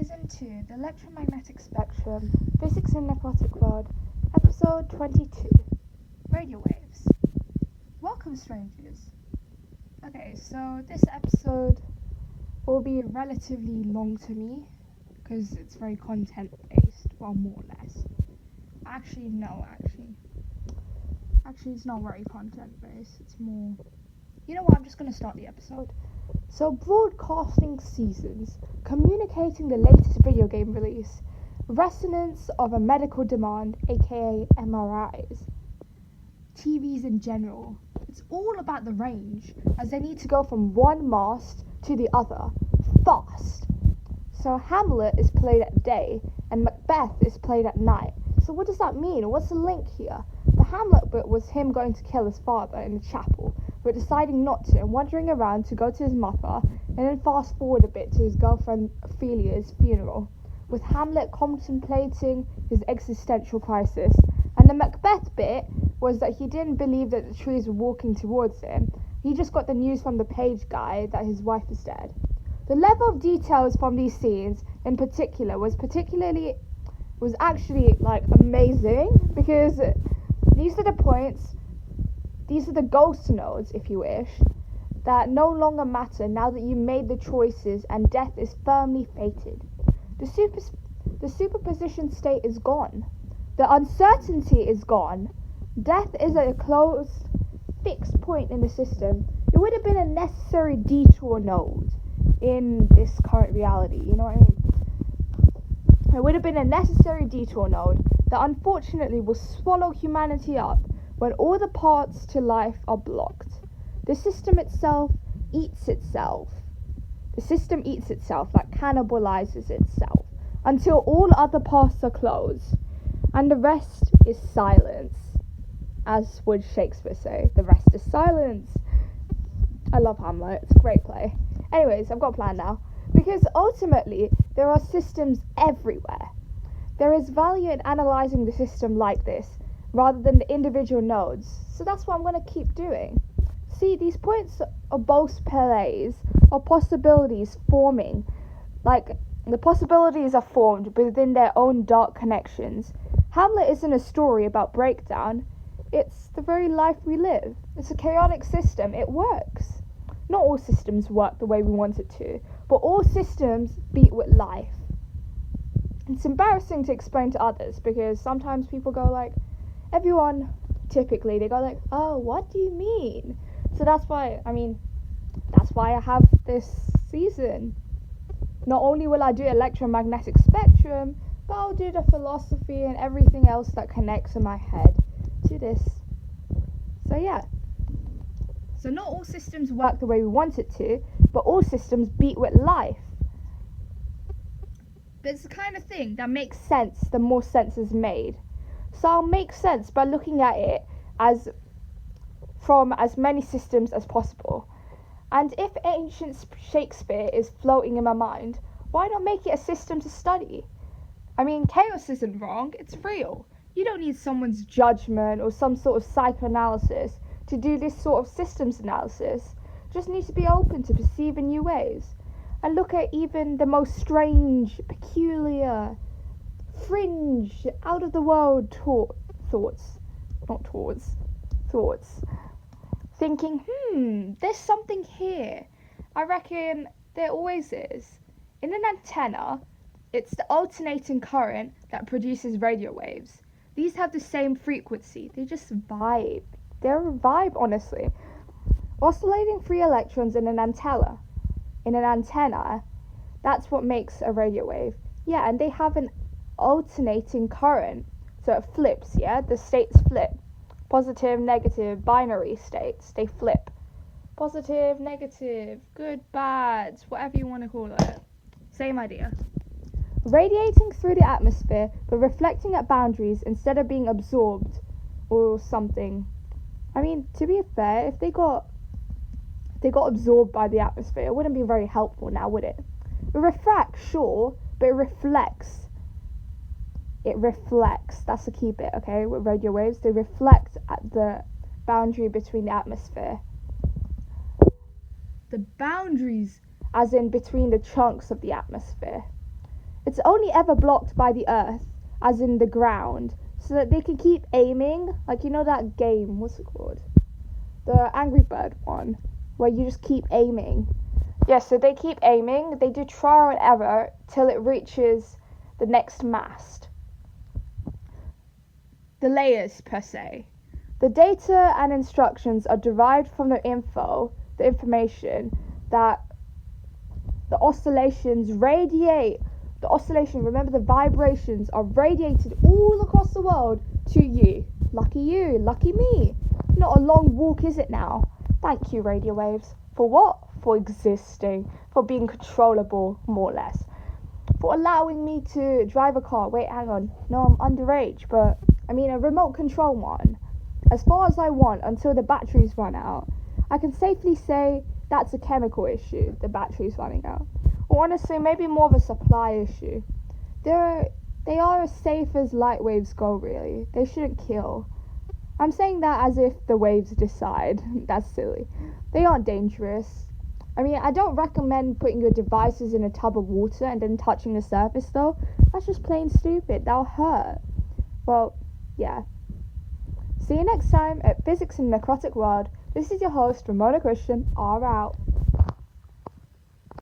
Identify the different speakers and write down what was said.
Speaker 1: Season 2, The Electromagnetic Spectrum, Physics in Necrotic World, Episode 22, Radiowaves. Welcome, strangers. Okay, so this episode will be relatively long to me, because it's very content-based, well, more or less. Actually, it's not very content-based, it's more... You know what, I'm just going to start the episode. So, broadcasting seasons, communicating the latest video game release, resonance of a medical demand, aka MRIs, TVs in general. It's all about the range, as they need to go from one mast to the other, fast. So Hamlet is played at day, and Macbeth is played at night. So what does that mean? What's the link here? The Hamlet bit was him going to kill his father in the chapel, but deciding not to and wandering around to go to his mother, and then fast forward a bit to his girlfriend Ophelia's funeral, with Hamlet contemplating his existential crisis. And the Macbeth bit was that he didn't believe that the trees were walking towards him. He just got the news from the page guy that his wife is dead. The level of details from these scenes in particular was actually like amazing, because these are the points, these are the ghost nodes, if you wish, that no longer matter now that you made the choices and death is firmly fated. The superposition state is gone. The uncertainty is gone. Death is at a closed, fixed point in the system. It would have been a necessary detour node in this current reality, you know what I mean? It would have been a necessary detour node that unfortunately will swallow humanity up when all the paths to life are blocked. The system itself eats itself. The system eats itself, like cannibalizes itself, until all other paths are closed, and the rest is silence. As would Shakespeare say, the rest is silence. I love Hamlet, it's a great play. Anyways, I've got a plan now. Because ultimately, there are systems everywhere. There is value in analysing the system like this, rather than the individual nodes. So that's what I'm going to keep doing. See, these points are both plays, or possibilities forming. Like, the possibilities are formed within their own dark connections. Hamlet isn't a story about breakdown. It's the very life we live. It's a chaotic system. It works. Not all systems work the way we want it to, but all systems beat with life. It's embarrassing to explain to others, because sometimes people go like, everyone, typically, they go like, oh, what do you mean? So that's why I have this season. Not only will I do electromagnetic spectrum, but I'll do the philosophy and everything else that connects in my head to this. So yeah. So not all systems work the way we want it to, but all systems beat with life. But it's the kind of thing that makes sense the more sense is made. So I'll make sense by looking at it as from as many systems as possible. And if ancient Shakespeare is floating in my mind, why not make it a system to study? I mean, chaos isn't wrong, it's real. You don't need someone's judgment or some sort of psychoanalysis to do this sort of systems analysis. Just need to be open to perceiving new ways and look at even the most strange, peculiar, fringe, out of the world thoughts. Thinking, there's something here. I reckon there always is. In an antenna, it's the alternating current that produces radio waves. These have the same frequency, they just vibe. They're a vibe, honestly. Oscillating free electrons in an antenna, that's what makes a radio wave. Yeah, and they have an alternating current, so it flips, yeah? The states flip. Positive, negative, binary states, they flip. Positive, negative, good, bad, whatever you want to call it. Same idea. Radiating through the atmosphere, but reflecting at boundaries instead of being absorbed or something. I mean, to be fair, if they got absorbed by the atmosphere, it wouldn't be very helpful now, would it? It refracts, sure, but it reflects. It reflects. That's the key bit, okay? With radio waves, they reflect at the boundary between the atmosphere. The boundaries, as in between the chunks of the atmosphere. It's only ever blocked by the earth, as in the ground, so that they can keep aiming. Like, you know that game, what's it called? The Angry Bird one, where you just keep aiming. Yeah, so they keep aiming, they do trial and error till it reaches the next mast. The layers, per se. The data and instructions are derived from the information that the oscillations radiate. The oscillation, remember the vibrations are radiated all across the world to you. Lucky you, lucky me. Not a long walk, is it now? Thank you, radio waves. For what? For existing. For being controllable, more or less. For allowing me to drive a car. Wait, hang on. No, I'm underage, but I mean a remote control one. As far as I want until the batteries run out. I can safely say that's a chemical issue, the batteries running out. Or honestly, maybe more of a supply issue. They are as safe as light waves go, really. They shouldn't kill. I'm saying that as if the waves decide. That's silly. They aren't dangerous. I mean, I don't recommend putting your devices in a tub of water and then touching the surface, though. That's just plain stupid. That'll hurt. Well, yeah. See you next time at Physics in Necrotic World. This is your host, Rimona Christian. R out.